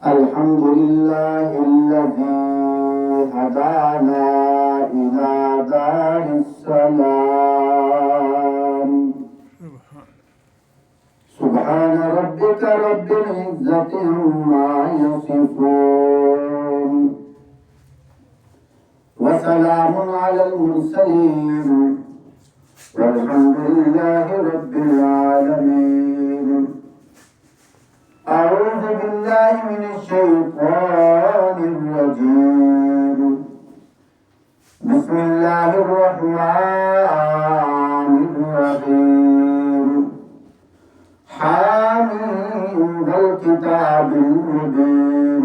الحمد لله الذي هدانا إلى دار السلام سبحان ربك رب العزة عما يصفون وسلام على المرسلين والحمد لله رب العالمين. أعوذ بالله من الشيطان الرجيم. بسم الله الرحمن الرحيم. حامين الكتاب المبين.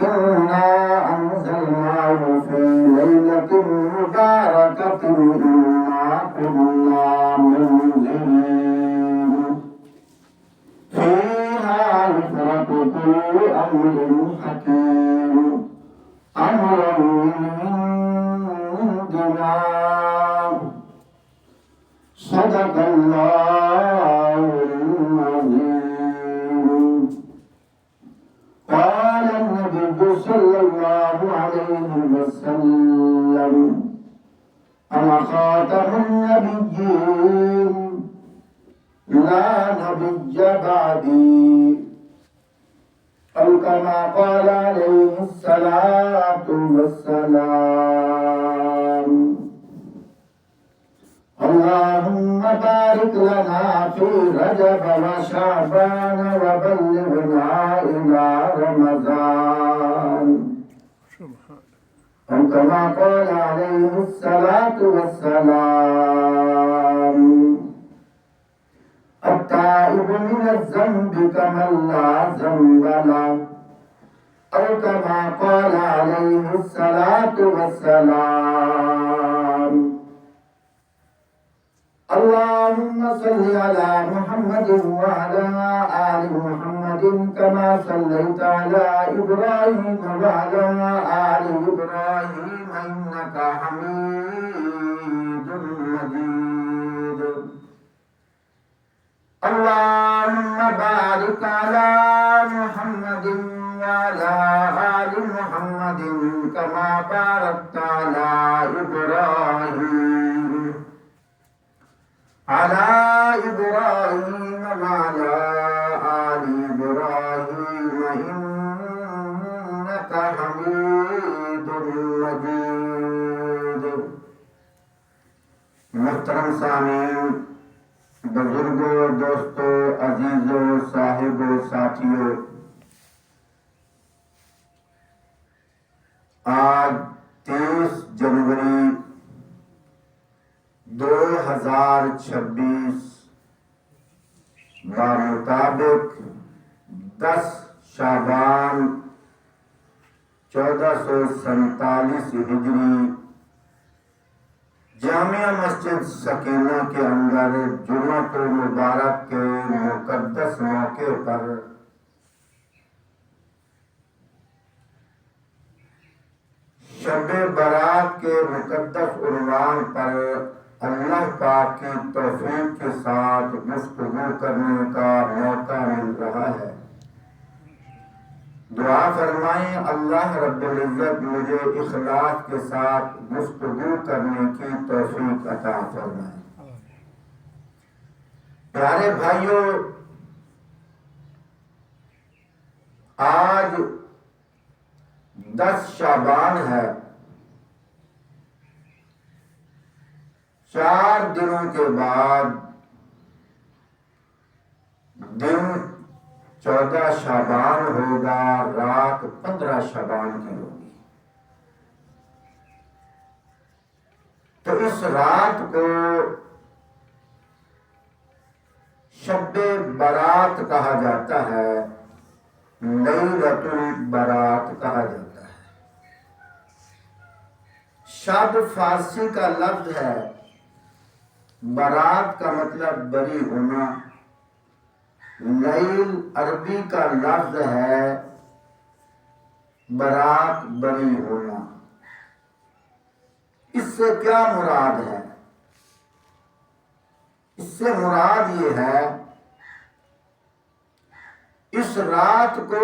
إنا أنزلناه في ليلة مباركة إنا كنا منذرين فيها يفرق كل أمر حكيم أمرا من عندنا. صدق الله العظيم. قال النبي صلى الله عليه وسلم: أنا خاتم النبيين لا نبي بعدي، أو كما قال عليه الصلاة والسلام. اللهم بارك لنا في رجب وشعبان وبلغنا إلى رمضان، أو كما قال عليه الصلاة والسلام. التائب من الذنب كمن لا ذنب له، أو كما قال عليه الصلاة والسلام. اللهم صل على محمد وعلى آل محمد كما صليت على إبراهيم وعلى آل إبراهيم إنك حميد مجيد. اللهم بارك على محمد وعلى آل محمد كما باركت على إبراهيم وعلى آل إبراهيم إنك حميد مجيد. محترم سامعین، بزرگوں، دوستوں، عزیزوں، صاحبوں، ساتھیوں، آج 23 جنوری 2026 بمطابق 10 شعبان 1447 ہجری جامعہ مسجد سکینہ کے اندر جمعۃ المبارک کے مقدس موقع پر شب برات کے مقدس عنوان پر اللہ پاک کی توفیق کے ساتھ گفتگو کرنے کا موقع مل رہا ہے. دعا فرمائیں اللہ رب العزت مجھے اخلاص کے ساتھ گفتگو کرنے کی توفیق عطا فرمائے. پیارے بھائیوں، آج 10 شعبان ہے. 4 دنوں کے بعد دن 14 شعبان ہوگا، رات 15 شعبان کی ہوگی. تو اس رات کو شب برات کہا جاتا ہے، لیلۃ البرات کہا جاتا ہے. شب فارسی کا لفظ ہے، برات کا مطلب بری ہونا. لیل عربی کا لفظ ہے، برات بری ہونا. اس سے کیا مراد ہے؟ اس سے مراد یہ ہے اس رات کو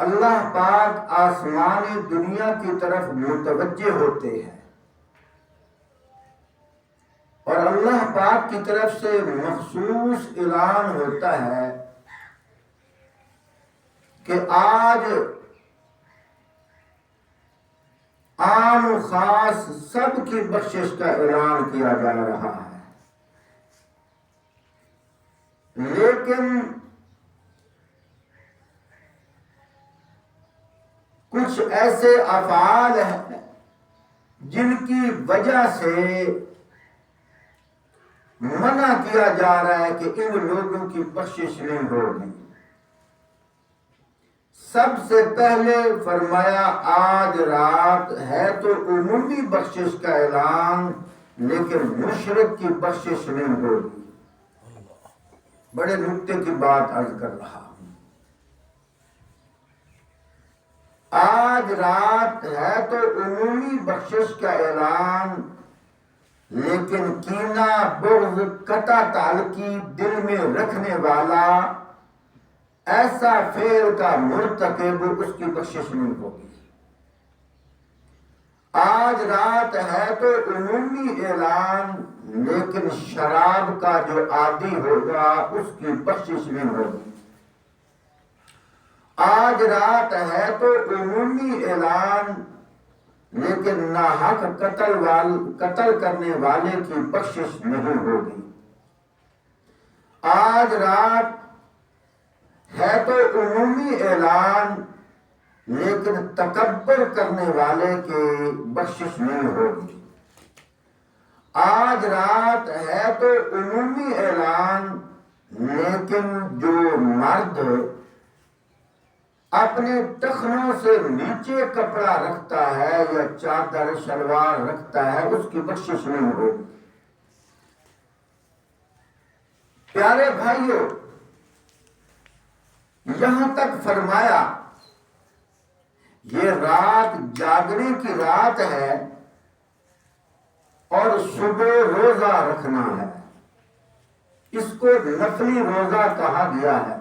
اللہ پاک آسمانی دنیا کی طرف متوجہ ہوتے ہیں اور اللہ پاک کی طرف سے مخصوص اعلان ہوتا ہے کہ آج عام و خاص سب کی بخشش کا اعلان کیا جا رہا ہے، لیکن کچھ ایسے افعال ہیں جن کی وجہ سے منع کیا جا رہا ہے کہ ان لوگوں کی بخشش نہیں ہوگی۔ سب سے پہلے فرمایا آج رات ہے تو عمومی بخشش کا اعلان، لیکن مشرک کی بخشش نہیں ہوگی۔ بڑے نکتے کی بات عرض کر رہا ہوں۔ آج رات ہے تو عمومی بخشش کا اعلان، لیکن کینہ، بغض، قطع تعلقی دل میں رکھنے والا ایسا فعل کا مرتکب، اس کی بخشش نہیں ہوگی۔ آج رات ہے تو عمومی اعلان، لیکن شراب کا جو عادی ہوگا اس کی بخشش نہیں ہوگی۔ آج رات ہے تو عمومی اعلان، لیکن ناحق قتل کرنے والے کی بخشش نہیں ہوگی۔ آج رات ہے تو عمومی اعلان، لیکن تکبر کرنے والے کی بخشش نہیں ہوگی۔ آج رات ہے تو عمومی اعلان، لیکن جو مرد اپنے ٹخنوں سے نیچے کپڑا رکھتا ہے یا چادر شلوار رکھتا ہے اس کی بخشش نہیں ہوگی۔ پیارے بھائیوں، یہاں تک فرمایا یہ رات جاگنے کی رات ہے اور صبح روزہ رکھنا ہے، اس کو نفلی روزہ کہا گیا ہے۔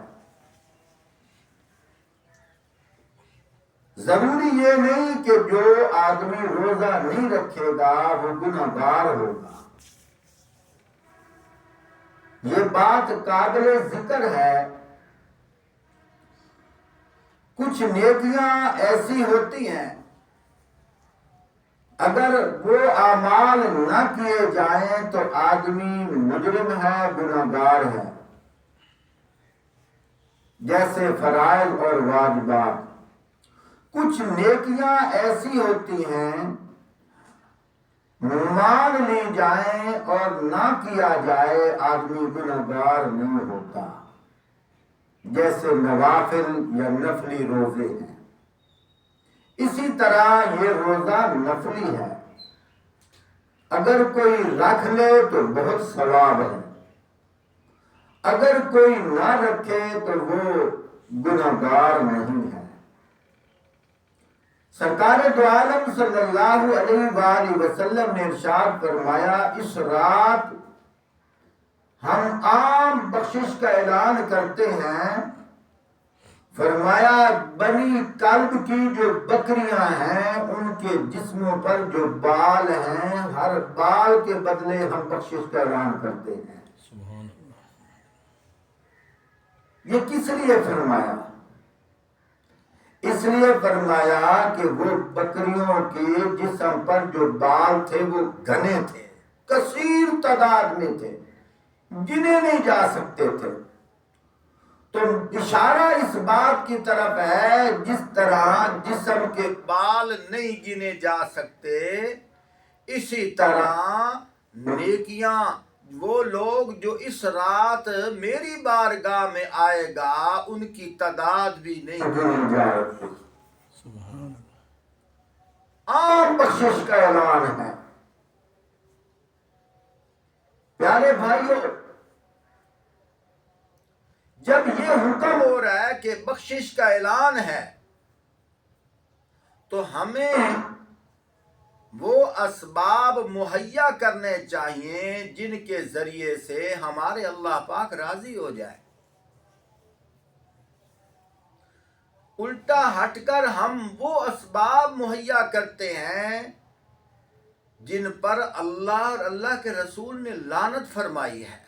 ضروری یہ نہیں کہ جو آدمی روزہ نہیں رکھے گا وہ گنہگار ہوگا، یہ بات قابل ذکر ہے۔ کچھ نیکیاں ایسی ہوتی ہیں اگر وہ اعمال نہ کیے جائیں تو آدمی مجرم ہے، گنہگار ہے، جیسے فرائض اور واجبات۔ کچھ نیکیاں ایسی ہوتی ہیں مان لی جائیں اور نہ کیا جائے آدمی گنہگار نہیں ہوتا، جیسے نوافل یا نفلی روزے ہیں۔ اسی طرح یہ روزہ نفلی ہے، اگر کوئی رکھ لے تو بہت ثواب ہے، اگر کوئی نہ رکھے تو وہ گنہگار نہیں ہے۔ سرکار دو عالم صلی اللہ علیہ وآلہ وسلم نے ارشاد فرمایا اس رات ہم عام بخشش کا اعلان کرتے ہیں۔ فرمایا بنی کلب کی جو بکریاں ہیں ان کے جسموں پر جو بال ہیں ہر بال کے بدلے ہم بخشش کا اعلان کرتے ہیں۔ سبحان اللہ۔ یہ کس لیے فرمایا؟ اس لیے فرمایا کہ وہ بکریوں کے جسم پر جو بال تھے وہ گھنے تھے، کثیر تعداد میں تھے، گنے نہیں جا سکتے تھے۔ تو اشارہ اس بات کی طرف ہے جس طرح جسم کے بال نہیں گنے جا سکتے، اسی طرح نیکیاں وہ لوگ جو اس رات میری بارگاہ میں آئے گا ان کی تعداد بھی نہیں گنی جائے گی۔ سبحان اللہ۔ عام بخشش کا اعلان ہے۔ پیارے بھائیوں، جب یہ حکم ہو رہا ہے کہ بخشش کا اعلان ہے تو ہمیں وہ اسباب مہیا کرنے چاہیے جن کے ذریعے سے ہمارے اللہ پاک راضی ہو جائے۔ الٹا ہٹ کر ہم وہ اسباب مہیا کرتے ہیں جن پر اللہ اور اللہ کے رسول نے لعنت فرمائی ہے.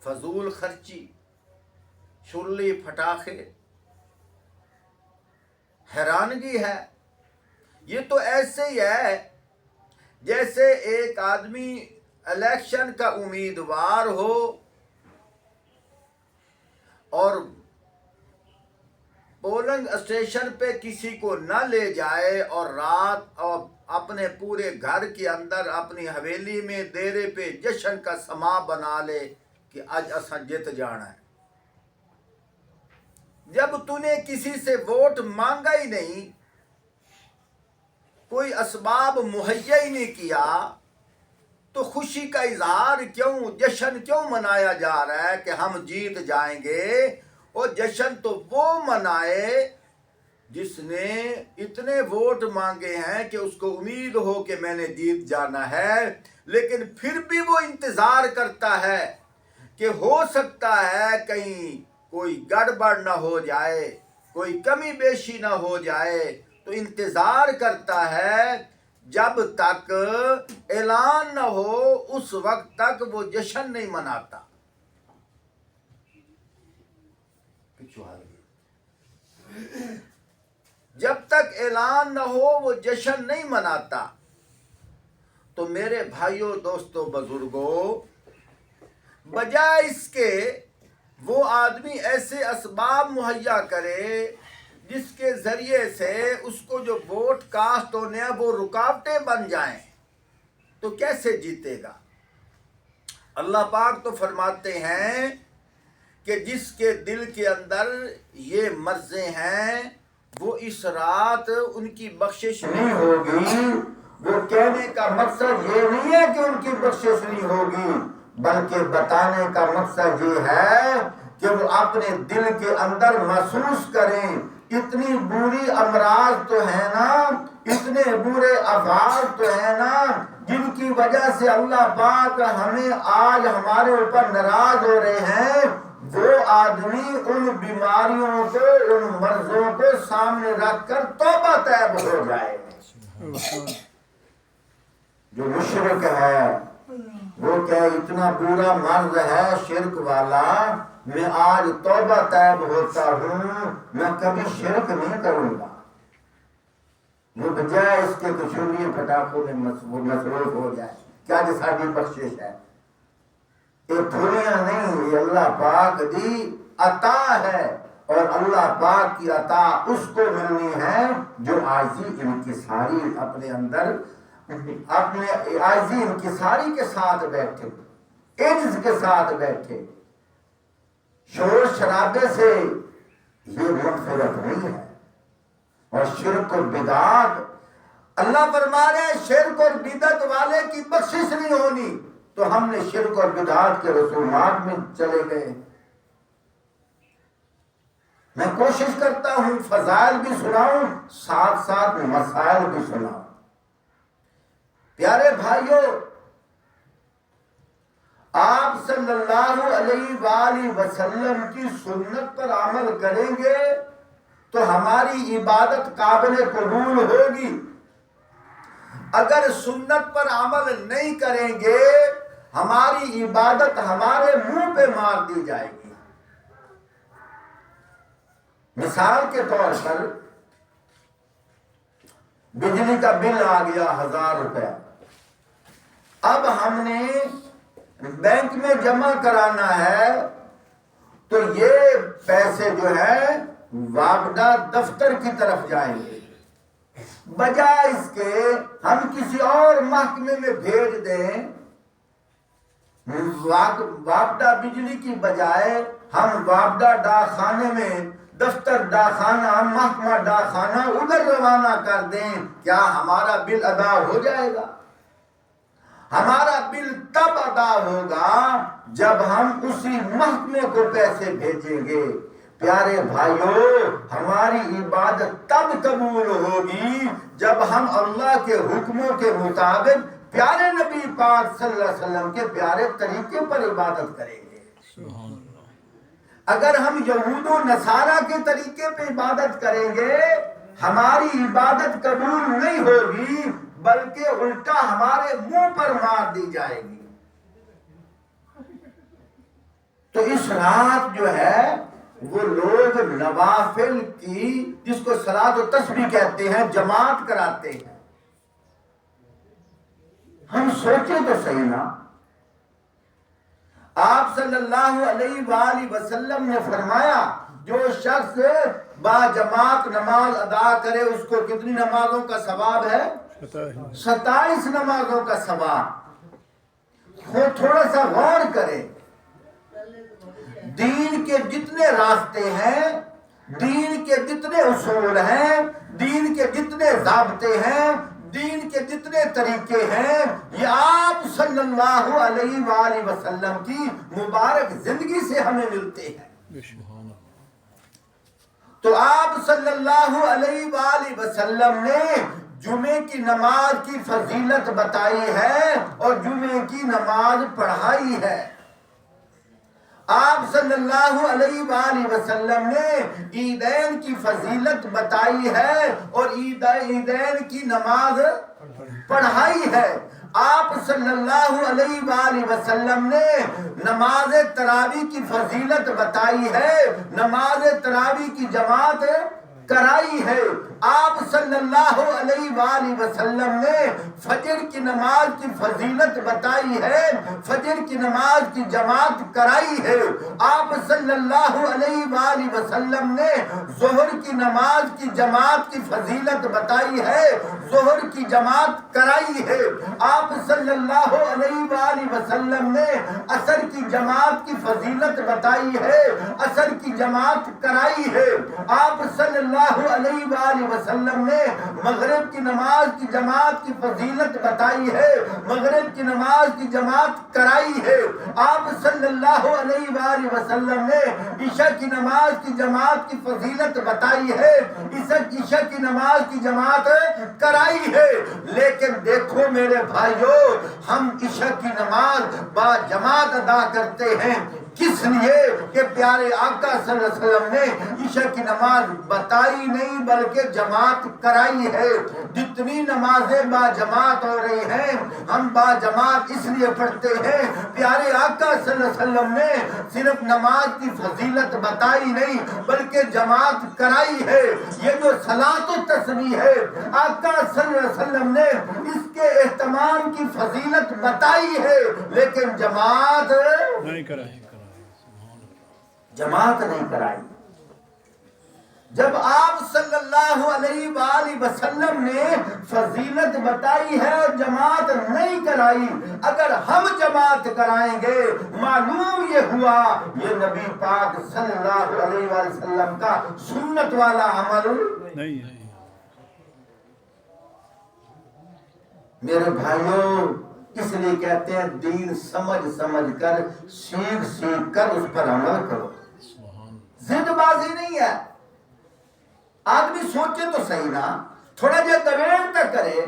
فضول خرچی، شرلی پھٹاخے. حیرانگی ہے، یہ تو ایسے ہی ہے جیسے ایک آدمی الیکشن کا امیدوار ہو اور پولنگ اسٹیشن پہ کسی کو نہ لے جائے اور رات اور اپنے پورے گھر کے اندر اپنی حویلی میں ڈیرے پہ جشن کا سما بنا لے کہ آج اساں جیت جانا ہے. جب تو نے کسی سے ووٹ مانگا ہی نہیں، کوئی اسباب مہیا ہی نہیں کیا، تو خوشی کا اظہار کیوں، جشن کیوں منایا جا رہا ہے کہ ہم جیت جائیں گے؟ اور جشن تو وہ منائے جس نے اتنے ووٹ مانگے ہیں کہ اس کو امید ہو کہ میں نے جیت جانا ہے، لیکن پھر بھی وہ انتظار کرتا ہے کہ ہو سکتا ہے کہیں کوئی گڑبڑ نہ ہو جائے، کوئی کمی بیشی نہ ہو جائے، تو انتظار کرتا ہے. جب تک اعلان نہ ہو اس وقت تک وہ جشن نہیں مناتا. جب تک اعلان نہ ہو وہ جشن نہیں مناتا. تو میرے بھائیوں، دوستوں، بزرگوں، بجائے اس کے وہ آدمی ایسے اسباب مہیا کرے جس کے ذریعے سے اس کو جو ووٹ کاسٹ ہونے ہیں وہ رکاوٹیں بن جائیں، تو کیسے جیتے گا؟ اللہ پاک تو فرماتے ہیں کہ جس کے دل کے اندر یہ مرضیں ہیں وہ اس رات ان کی بخشش نہیں ہوگی. وہ کہنے کا مقصد یہ نہیں ہے کہ ان کی بخشش نہیں ہوگی، بلکہ بتانے کا مقصد یہ ہے کہ وہ اپنے دل کے اندر محسوس کریں اتنی بری امراض تو ہے نا، اتنے برے افعال تو ہے نا جن کی وجہ سے اللہ پاک ہمیں آج ہمارے اوپر ناراض ہو رہے ہیں. وہ آدمی ان بیماریوں کو، ان مرضوں کو سامنے رکھ کر توبہ طیب ہو جائے. جو مشرک ہے وہ کہ اتنا برا مرض ہے شرک والا، میں آج توبہ طیب ہوتا ہوں، میں کبھی شرک نہیں کروں گا. وہ بجائے اس کے کچھ پٹاخوں میں مصروف ہو جائے. کیا جو ساری بخشش ہے، یہ دنیا نہیں، یہ اللہ پاک دی عطا ہے. اور اللہ پاک کی عطا اس کو ملنی ہے جو عاجزی انکساری اپنے اندر، اپنے عاجزی انکساری کے ساتھ بیٹھے، عجز کے ساتھ بیٹھے. شور شرابے سے یہ مغفرت نہیں ہے. اور شرک اور بدعت، اللہ فرما رہے ہیں شرک اور بدعت والے کی بخشش نہیں ہونی. تو ہم نے شرک اور بدعت کے رسومات میں چلے گئے. میں کوشش کرتا ہوں فضائل بھی سناؤں، ساتھ ساتھ مسائل بھی سناؤں. پیارے بھائیوں، آپ صلی اللہ علیہ وآلہ وسلم کی سنت پر عمل کریں گے تو ہماری عبادت قابل قبول ہوگی. اگر سنت پر عمل نہیں کریں گے ہماری عبادت ہمارے منہ پہ مار دی جائے گی. مثال کے طور پر بجلی کا بل آ گیا 1000 روپے. اب ہم نے بینک میں جمع کرانا ہے تو یہ پیسے جو ہے وابڈا دفتر کی طرف جائیں گے. بجائے اس کے ہم کسی اور محکمے میں بھیج دیں، وابڈا بجلی کی بجائے ہم وابڈا ڈاک خانے میں، دفتر ڈاک خانہ، محکمہ ڈاک خانہ ادھر روانہ کر دیں، کیا ہمارا بل ادا ہو جائے گا؟ ہمارا بل تب ادا ہوگا جب ہم اسی محکمے کو پیسے بھیجیں گے. پیارے بھائیوں، ہماری عبادت تب قبول ہوگی جب ہم اللہ کے حکموں کے مطابق پیارے نبی پاک صلی اللہ علیہ وسلم کے پیارے طریقے پر عبادت کریں گے. اگر ہم یہود و نصارہ کے طریقے پہ عبادت کریں گے ہماری عبادت قبول نہیں ہوگی بلکہ الٹا ہمارے منہ پر مار دی جائے گی. تو اس رات جو ہے وہ لوگ نوافل کی جس کو صلاۃ و تسبیح کہتے ہیں جماعت کراتے ہیں. ہم سوچیں تو صحیح نا. آپ صلی اللہ علیہ وآلہ وسلم نے فرمایا جو شخص با جماعت نماز ادا کرے اس کو کتنی نمازوں کا ثواب ہے؟ 27 نمازوں کا ثواب. تھوڑا سا غور کرے. دین کے جتنے راستے ہیں، دین کے جتنے اصول ہیں، دین کے جتنے ضابطے ہیں، دین کے جتنے طریقے ہیں، یہ آپ صلی اللہ علیہ وآلہ وسلم کی مبارک زندگی سے ہمیں ملتے ہیں. تو آپ صلی اللہ علیہ وآلہ وسلم نے جمعے کی نماز کی فضیلت بتائی ہے اور جمعے کی نماز پڑھائی ہے. آپ صلی اللہ علیہ وآلہ وسلم نے عیدین کی فضیلت بتائی ہے اور عیدین کی نماز پڑھائی ہے. آپ صلی اللہ علیہ وآلہ وسلم نے نماز تراویح کی فضیلت بتائی ہے، نماز تراویح کی جماعت کرائی ہے. آپ صلی اللہ علیہ وآلہ وسلم نے فجر کی نماز کی فضیلت بتائی ہے، فجر کی نماز کی جماعت کرائی ہے. آپ صلی اللہ علیہ وآلہ وسلم نے ظہر کی نماز کی جماعت کی فضیلت بتائی ہے، ظہر کی جماعت کرائی ہے. آپ صلی اللہ علیہ وآلہ وسلم نے عصر کی جماعت کی فضیلت بتائی ہے، عصر کی جماعت کرائی ہے. آپ صلی اللہ علیہ وآلہ وسلم نے مغرب کی نماز کی جماعت کی فضیلت بتائی ہے، مغرب کی نماز کی جماعت کرائی ہے. آپ صلی اللہ علیہ وآلہ وسلم نے عشاء کی نماز کی جماعت کی فضیلت بتائی ہے، عشاء کی نماز کی جماعت کرائی ہے. لیکن دیکھو میرے بھائیو، ہم عشاء کی نماز با جماعت ادا کرتے ہیں کس لیے کہ پیارے آقا صلی اللہ علیہ وسلم نے عشاء کی نماز بتائی نہیں بلکہ جماعت کرائی ہے. جتنی نمازیں با جماعت ہو رہی ہیں ہم با جماعت اس لیے پڑھتے ہیں پیارے آقا صلی اللہ علیہ وسلم نے صرف نماز کی فضیلت بتائی نہیں بلکہ جماعت کرائی ہے. یہ جو صلاۃ و تسبیح ہے آقا صلی اللہ علیہ وسلم نے اس کے اہتمام کی فضیلت بتائی ہے لیکن جماعت نہیں کرائی. جماعت نہیں کرائی. جب آپ صلی اللہ علیہ وآلہ وسلم نے فضیلت بتائی ہے اور جماعت نہیں کرائی، اگر ہم جماعت کرائیں گے معلوم یہ ہوا یہ نبی پاک صلی اللہ علیہ وآلہ وسلم کا سنت والا عمل نہیں ہے. میرے بھائیوں، اس لیے کہتے ہیں دین سمجھ سمجھ کر سیکھ سیکھ کر اس پر عمل کرو. زد بازی نہیں ہے. آدمی سوچے تو صحیح نا، تھوڑا جہا دویڑ تک کرے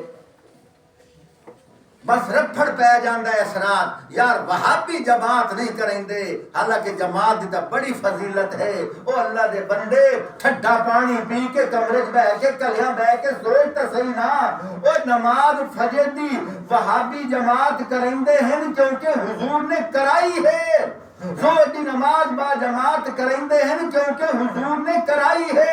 بس رپھڑ پہ جاندہ ہے اسرات یار وہابی جماعت نہیں کریں دے. حالانکہ جماعت دیتا بڑی فضیلت ہے. او اللہ دے بندے ٹھڈا پانی پی کے کمرے بہ کے کلیاں بہ کے سوچتا صحیح نا. او نماز فجر دی وہابی جماعت کریں دے ہیں کیونکہ حضور نے کرائی ہے. زور دی نماز با جماعت کریں دے ہیں کیونکہ حضور نے کرائی ہے.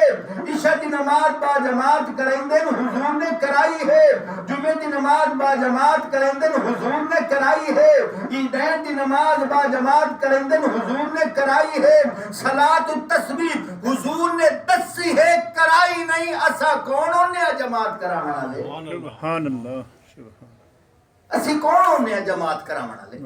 عشاء دی نماز با جماعت کریں دے حضور نے کرائی ہے. جمعہ دی نماز با جماعت کریں دے حضور نے کرائی ہے. عیدین دی نماز با جماعت کریں دے حضور نے کرائی ہے. صلاۃ التسبیح حضور نے دسی ہے کرائی نہیں. اسا کونوں نے جماعت کرانا لے؟ سبحان اللہ. اسی کونوں نے جماعت کرانا لے؟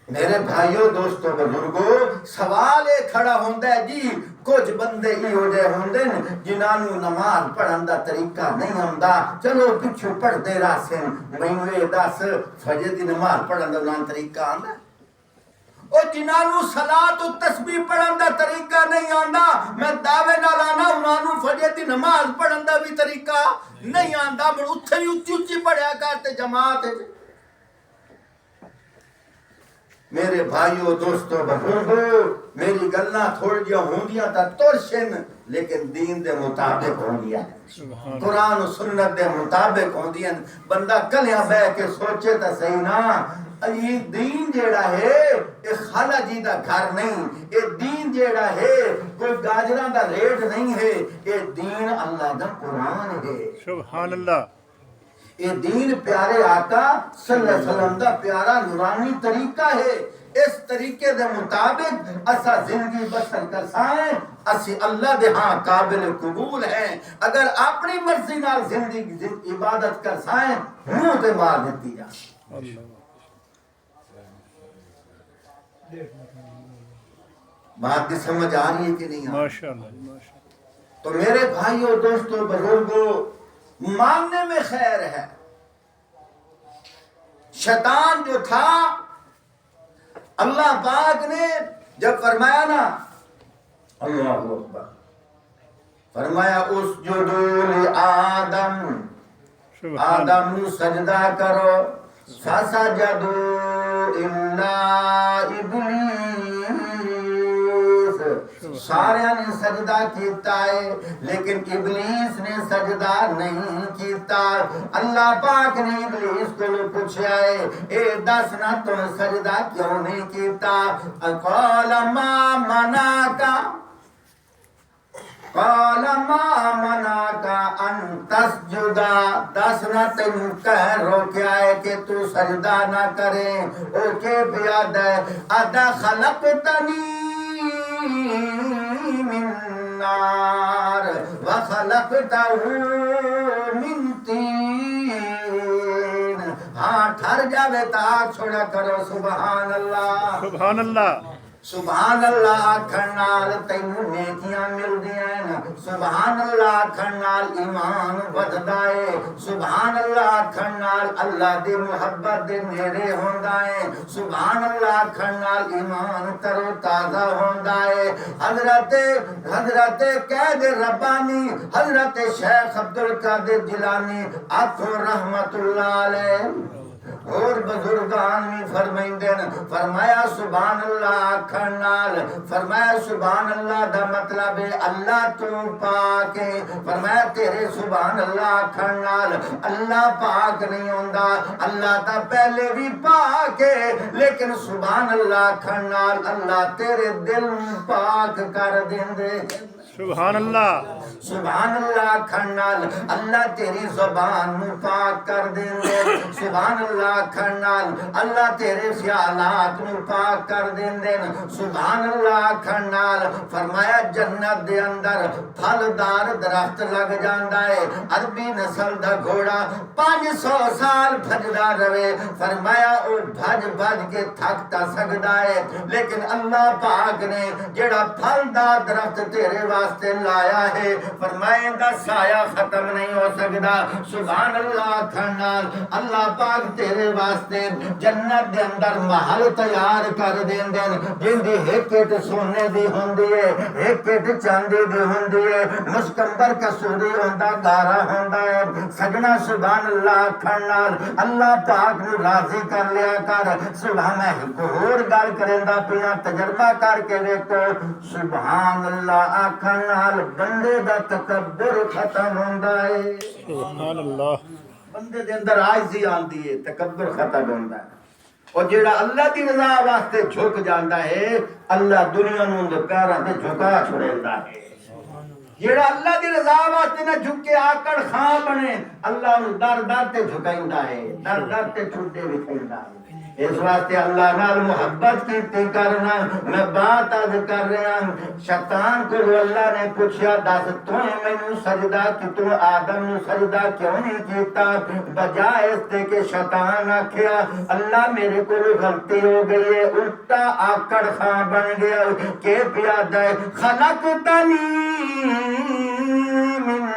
میرے بھائیوں دوستوں بزرگوں، سوال یہ کھڑا ہوندا ہے جی کچھ بندے ہی ہو جائے ہوندے جنہاں نوں نماز پڑھن دا طریقہ نہیں آندا، چلو پچھو پڑھ دے راسن مینوں اے دس فجر دی نماز پڑھن دا نام طریقہ آندا؟ او جنہاں نوں صلاۃ و تسبیح پڑھن دا طریقہ نہیں آندا میں دعوے نال آنا انہاں نوں فجر دی نماز پڑھن دا بھی طریقہ نہیں آندا. مڑ اوتھے ہی اچھی اچھی پڑھیا کرتے جماعت. میرے بھائیو دوستو بزرگو میری گلاں تھوڑ جیا ہوندیاں تا ترشن لیکن دین دے مطابق ہوندیاں قرآن و سنت دے مطابق ہوندیاں بندہ کلیاں بے کے سوچے تا صحیح نا یہ دین جیڑا ہے یہ خالہ جی دا گھر نہیں یہ دین جیڑا ہے کوئی گاجران دا ریٹ نہیں ہے یہ دین اللہ دا قرآن ہے سبحان اللہ یہ دین پیارے آقا صلی اللہ علیہ وسلم دا پیارا نورانی طریقہ ہے اس طریقے دے مطابق اسا زندگی بسر کر سائیں اسی اللہ دے ہاں قابل قبول ہیں اگر اپنی مرضی نال زندگی عبادت کر سائیں منہ تے مار دیتی جا بات کی سمجھ آ رہی ہے کہ نہیں ماشاءاللہ تو میرے بھائیوں دوستوں بزرگوں ماننے میں خیر ہے شیطان جو تھا اللہ پاک نے جب فرمایا نا اللہ اکبر فرمایا اسجدوا لآدم آدم نو سجدہ کرو فسجدوا الا ابلیس سارے نے سجدہ کیتا ہے لیکن ابلیس نے سجدہ نہیں کیتا اللہ پاک نے ابلیس کو پوچھا ہے اے دس نہ تو سجدہ کیوں نہیں کیتا قال ما منعک ان تسجدا دس نہ تینوں کہہ روکیا ہے کہ تو سجدہ نہ کرے او کے بیاد ہے ادا خلقتنی من نار وخلقته من طین ہاں ٹھر جاوے تا چھوڑا کرو سبحان اللہ سبحان اللہ سبحان اللہ آکھن نال تینوں نیکیاں ملدیاں ہیں سبحان اللہ آکھن نال ایمان ودھدا ہے سبحان اللہ آکھن نال اللہ دی محبت دے نیڑے ہوندا ہے سبحان اللہ آکھن نال ایمان ترو تازہ ہوندا ہے حضرت قید ربانی حضرت شیخ عبدالقادر جیلانی آتھو رحمت اللہ علیہ اور بزرگان میں فرمائندے فرمایا سبحان اللہ آکھن نال فرمایا سبحان اللہ دا مطلب ہے اللہ تو پاک ہے فرمایا تیرے سبحان اللہ آکھن نال اللہ پاک نہیں ہوندا اللہ تا پہلے بھی پاک ہے لیکن سبحان اللہ آکھن نال اللہ تیرے دل پاک کر دیندے سبحان اللہ سبحان اللہ کھنال اللہ تیری زبان نو پاک کر دیندے سبحان اللہ کھنال اللہ تیرے خیالات نو پاک کر دیندے سبحان اللہ کھنال فرمایا جنت دے اندر پھلدار درخت لگ جاندا ہے عربی نسل دا گھوڑا 500 سال بھجدا رہے فرمایا او بھج کے تھک تا سکدا ہے لیکن اللہ پاک نے جڑا پھلدار درخت تیرے واسطے لایا ہے فرمائے دا سایہ ختم نہیں ہو سکتا سبحان اللہ کھنال اللہ پاک تیرے واسطے جنت دے اندر محل تیار کر دین دین جن دی ایک کٹ سونے دی ہوندی ہے ایک کٹ چاندی دی ہوندی ہے مشکمبر کسوری ہوندا گارا ہوندا ہے سجنا سبحان اللہ کھنال اللہ پاک نو راضی کر لیا کر سبحان اور گل کریندا پیا تجربہ کر کے دیکھو سبحان اللہ کھنال بندے دا تکبر ختم ہوندا ہے سبحان اللہ بندے دے اندر عاجزی آندی ہے تکبر ختم ہوندا ہے اور جیڑا اللہ دی رضا واسطے جھک جاندا ہے اللہ دنیا نوں دے پیراں تے جھکا چھڑیندا ہے جیڑا اللہ دی رضا واسطے نہ جھک کے آکڑ خاں بنے اللہ نوں در در تے جھکائندا ہے در در تے ٹھڈے وکھائندا ہے اس واسطے اللہ نال محبت کیتی کرنا میں بات آج کر رہا ہوں شیطان کو اللہ نے پوچھا دس تو مینوں سجدہ کہ تو آدم نو سجدہ کیوں نہیں کیتا بجائے اس تے کہ شیطان آکھیا اللہ میرے کو غلطی ہو گئی ہے الٹا آکڑ خاں بن گیا کہ پیاد ہے خلقتنی من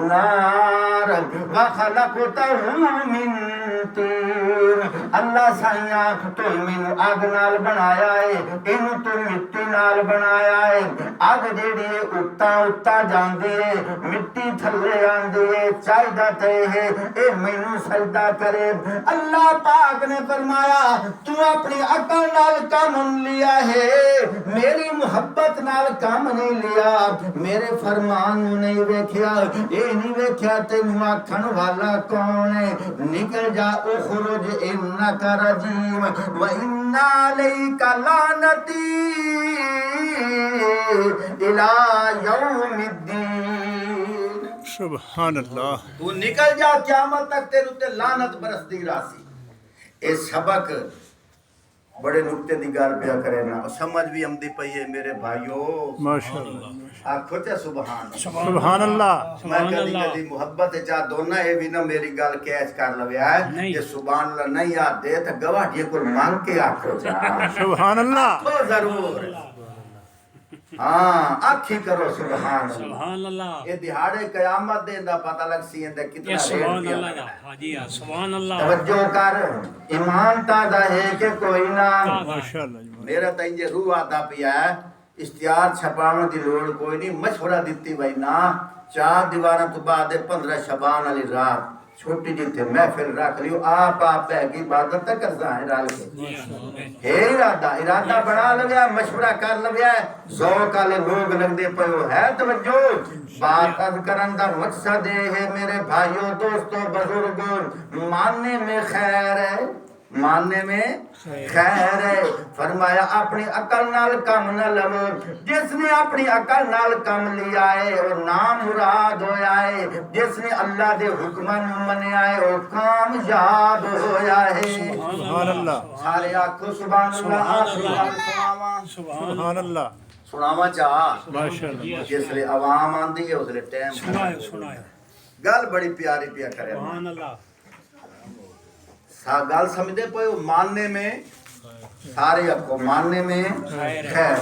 نار وخلقته من طين اللہ سائیاں تو مینوں اگ نال بنایا ہے اینوں تو مٹی نال بنایا ہے اگ جیڑی اُتا جاندی ہے مٹی تھلے آندی ہے چاہیدا تے ہے اے مینوں سجدہ کرے اللہ پاک نے فرمایا تو اپنی عقل نال کام لیا ہے میری محبت نال کام نہیں لیا میرے فرمان نوں نہیں ویکھیا اے نہیں ویکھیا تینوں آکھن والا کون ہے نکل جا اخرج انک رجیم وان علیک لعنتی الی یوم الدین سبحان اللہ تو نکل جا قیامت تک تیرے تے لعنت برسدی راسی اے سبق بڑے نقطے دی گل پیا کرے نا سمجھ بھی آمدی پئی ہے میرے بھائیو ماشاء اللہ آکھو تے سبحان اللہ سبحان اللہ میں کدی کدی محبت چاہ دونا اے بھی نہ میری گل کیچ کر لویا ہے کہ سبحان اللہ نہیں یاد دے تے گواہی کو مانگ کے آکھو جا سبحان اللہ تو ضرور ہاں آکھی کرو سبحان اللہ سبحان اللہ یہ دہاڑے قیامت دے دا پتہ لگ سی اندے کتنا یہ سبحان ریٹ اللہ دیا دا حاجی سبحان اللہ توجہ کر ایمان تازہ ہے کہ کوئی نہ ماشاء اللہ میرا تا انجے روح آتا پیا ہے اشتہار چھپاون دی لوڑ کوئی نہیں مشورہ دیتی بھائی نا 4 دیواراں تو بعد 15 شبان والی رات چھوٹی جی تھے محفل رکھ لیو آپ ہے کی عبادت تک کرتا ہے رال کے ہے ارادہ بنا لگیا مشورہ کر لگیا ذوق والے لوگ لگ دے پئے ہے توجہ بات کرن دا مقصد ہے میرے بھائیوں دوستوں بزرگوں ماننے میں خیر ہے ماننے میں خیر ہے فرمایا اپنی عقل نال کام نہ لو جس نے اپنی عقل نال کام لیا ہے وہ نام مراد ہویا ہے جس نے اللہ دے حکماں نوں منیا ہے وہ کامیاب ہویا ہے سبحان اللہ سارے آکھو سبحان اللہ سبحان اللہ سناواں چاہ ماشاء اللہ جس لے عوام آندی ہے اس لے ٹائم سنائے گل بڑی پیاری پیا کرے سبحان اللہ گل سمجھتے پئے ہو ماننے میں سارے کو ماننے میں خیر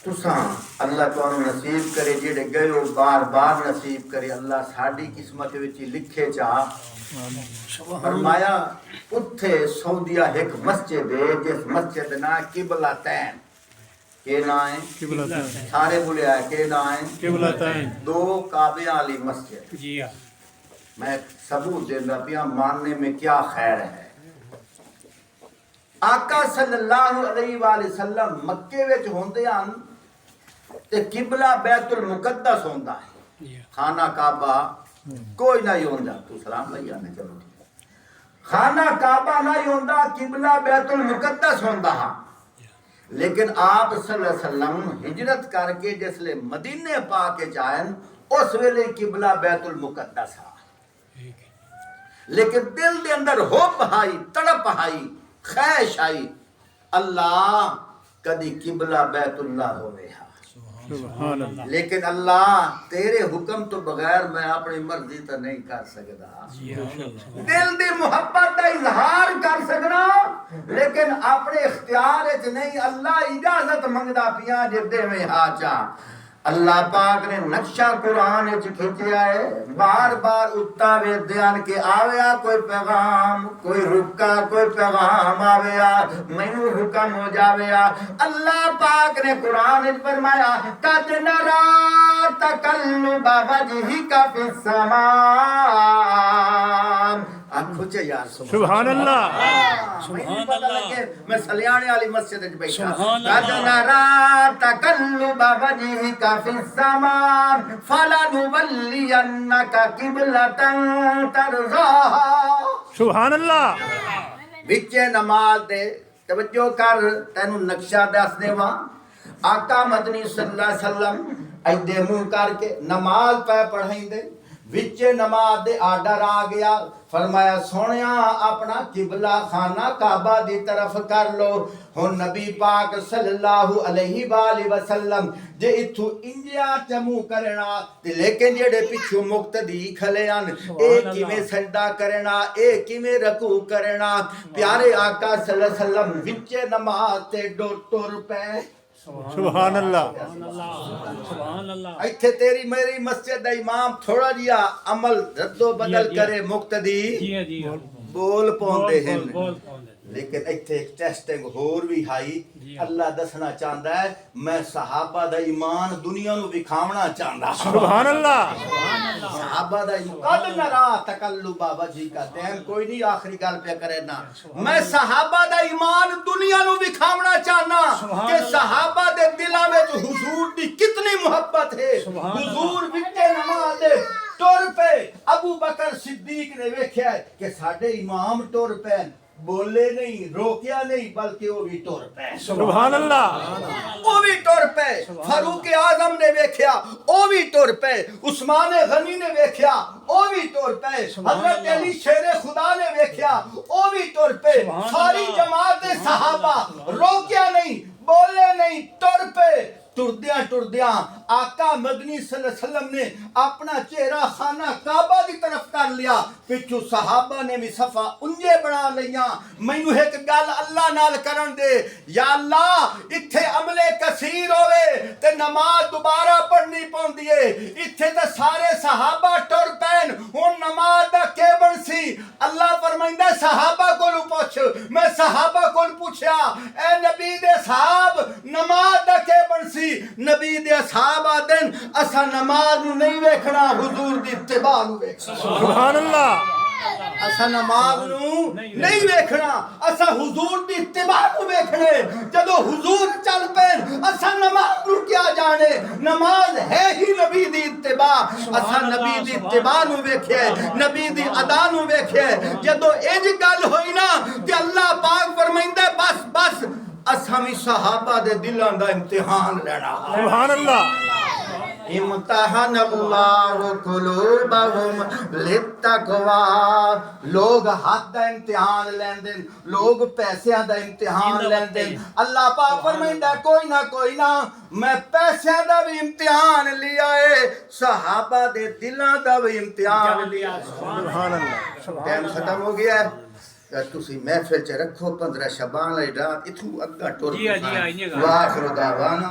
تساں اللہ تانوں نصیب کرے جڑے گئے ہو بار بار نصیب کرے اللہ ساڈی قسمت وچ لکھے چاہ فرمایا اتھے سعودیہ ایک مسجد ہے جس مسجد دا نام قبلتین کے نام ہے قبلتین سارے بولیا ہے کے نام ہے قبلتین 2 کعبے والی مسجد جی ہاں میں ثبوت دینا پیا ماننے میں کیا خیر ہے آقا صلی اللہ علیہ وآلہ وسلم مکے وچ ہوندے ہن تے قبلہ بیت المقدس ہوندا ہے جی ہاں خانہ کعبہ کوئی نہیں ہوندا تو سلام لئی آنے چلو خانہ کعبہ نہیں ہوندا قبلہ بیت المقدس ہوندا ہاں لیکن آپ صلی اللہ علیہ وسلم ہجرت کر کے جس لے مدینے پا کے جائیں اس ویلے قبلہ بیت المقدس ہاں لیکن دل دے اندر ہوپ آئی تڑپ آئی خواہش آئی اللہ کدی قبلہ بیت اللہ ہوئے ہاں سبحان اللہ لیکن اللہ تیرے حکم تو بغیر میں اپنی مرضی تو نہیں کر سکتا دل دی محبت کا اظہار کر سکنا لیکن اپنے اختیار وچ نہیں اللہ اجازت منگدا پیا جدے میں ہا چا اللہ پاک نے نقشہ قرآن وچ کھینچیا ہے بار بار اتا ویدیان کے آویا کوئی پیغام کوئی رکا کوئی پیغام آویا مینوں حکم ہو جاویا اللہ پاک نے قرآن وچ فرمایا قد نرا تقلب وجهک فی السماء آنکھو چے یار سبحان اللہ سبحان اللہ میں سلیانے والی مسجد وچ بیٹھا سبحان قد اللہ نرا تقلب وجهک فی السماء فلنولینک قبلۃ ترضاها سبحان اللہ وچے نماز دے توجہ کر تینوں نقشہ دس دیواں آقا مدنی صلی اللہ علیہ وسلم ایدے منہ کر کے نماز پہ پڑھائیں دے وچے نماز دے آڈر آ گیا فرمایا سونیا اپنا قبلہ خانہ کعبہ دی طرف کر لو ہن نبی پاک صلی اللہ علیہ وآلہ وسلم جے اتھو انجیا چمو کرنا تے لیکن جڑے پچھو مقتدی کھلے ان اے کیویں سجدہ کرنا اے کیویں رکوع کرنا پیارے آقا صلی اللہ علیہ وسلم وچے نماز تے ٹر پے ਸੁਭਾਨ ਅੱਲਾ ਸੁਭਾਨ ਅੱਲਾ ਇੱਥੇ ਤੇਰੀ ਮੇਰੀ ਮਸਜਿਦ ਦਾ ਇਮਾਮ ਥੋੜਾ ਜਿਹਾ ਅਮਲ ਰੱਦੋ ਬਦਲ ਜੀ। ਕਰੇ ਮੁਕਤਦੀ ਜੀ ਹੈ ਜੀ ਬੋਲ ਪਾਉਂਦੇ ਹਨ ਬੋਲ ਪਾਉਂਦੇ لیکن ਇੱਥੇ ਇੱਕ ਟੈਸਟਿੰਗ ਹੋਰ ਵੀ ਹਾਈ ਜੀ। ਅੱਲਾ ਦੱਸਣਾ ਚਾਹੁੰਦਾ ਹੈ ਮੈਂ ਸਹਾਬਾ ਦਾ ਈਮਾਨ ਦੁਨੀਆ ਨੂੰ ਵਿਖਾਉਣਾ ਚਾਹੁੰਦਾ ਹਾਂ। ਸੁਭਾਨ ਅੱਲਾ صحابہ دا قد نرا تقلب وجهک دین کوئی نہیں آخری گل پہ کرے نا میں صحابہ دا ایمان دنیا نو وکھاونا چاہنا کہ صحابہ دے دلاں وچ حضور دی کتنی محبت ہے حضور وچے نماز دے ٹر پہ ابو بکر صدیق نے ویکھیا ہے کہ ساڈے امام ٹر پہ بولے نہیں روکیا نہیں بلکہ وہ بھی ٹر پہ ਸੁਭਾਨ ਅੱਲਾ وہ بھی ٹر پہ فاروق اعظم نے ویکھیا وہ بھی ٹر پہ عثمان غنی نے ویکھیا وہ بھی ٹر پہ حضرت علی شیر خدا نے ویکھیا وہ بھی ٹر پہ ساری جماعت صحابہ روکیا نہیں بولے نہیں ٹر پہ ٹردیاں آقا مدنی صلی اللہ علیہ وسلم نے اپنا چہرہ خانہ کعبہ دی طرف کر لیا پچھو صحابہ نے بھی صفا انجے بنا لیاں مینو ایک گل اللہ نال کرن دے یا اللہ اتھے عملے کثیر ہوئے تے نماز دوبارہ پڑھنی پوندی ہے اتھے تے سارے صحابہ ٹر پین ہن نماز دا کی بنسی اللہ فرمائندا صحابہ کولو پوچھ میں صحابہ کول پوچھیا اے نبی دے صاحب نماز دا کی بنسی نبی دے اصحاب آدن اسا نماز نو نہیں ویکھنا حضور دی اتباع نو ویکھنا ਸੁਭਾਨ ਅੱਲਾ اسا نماز نو نہیں ویکھنا اسا حضور دی اتباع نو ویکھنے جدو حضور چل پین اسا نماز نو کیا جانے نماز ہے ہی نبی دی اتباع اسا نبی دی اتباع نو ویکھے نبی دی ادا نو ویکھے جدو انج گل ہوئی نا تے اللہ پاک فرمائندا بس بس اساں وی صحابہ دے دلاں دا امتحان لینا ਸੁਭਾਨ ਅੱਲਾ امتحان اللہ قلوبہم للتقوی لوگ ہاتھ دا امتحان لیندن لوگ پیسیاں دا امتحان لیندن اللہ پاک فرمائندا کوئی نہ میں پیسیاں دا بھی امتحان لیا ہے صحابہ دے دلاں دا بھی امتحان لیا ਸੁਭਾਨ ਅੱਲਾ ٹائم ختم ہو گیا ہے تسی محفل چ رکھو 15 شعبان والی رات اتھوں اگا ٹر جی جی واخر دعوانا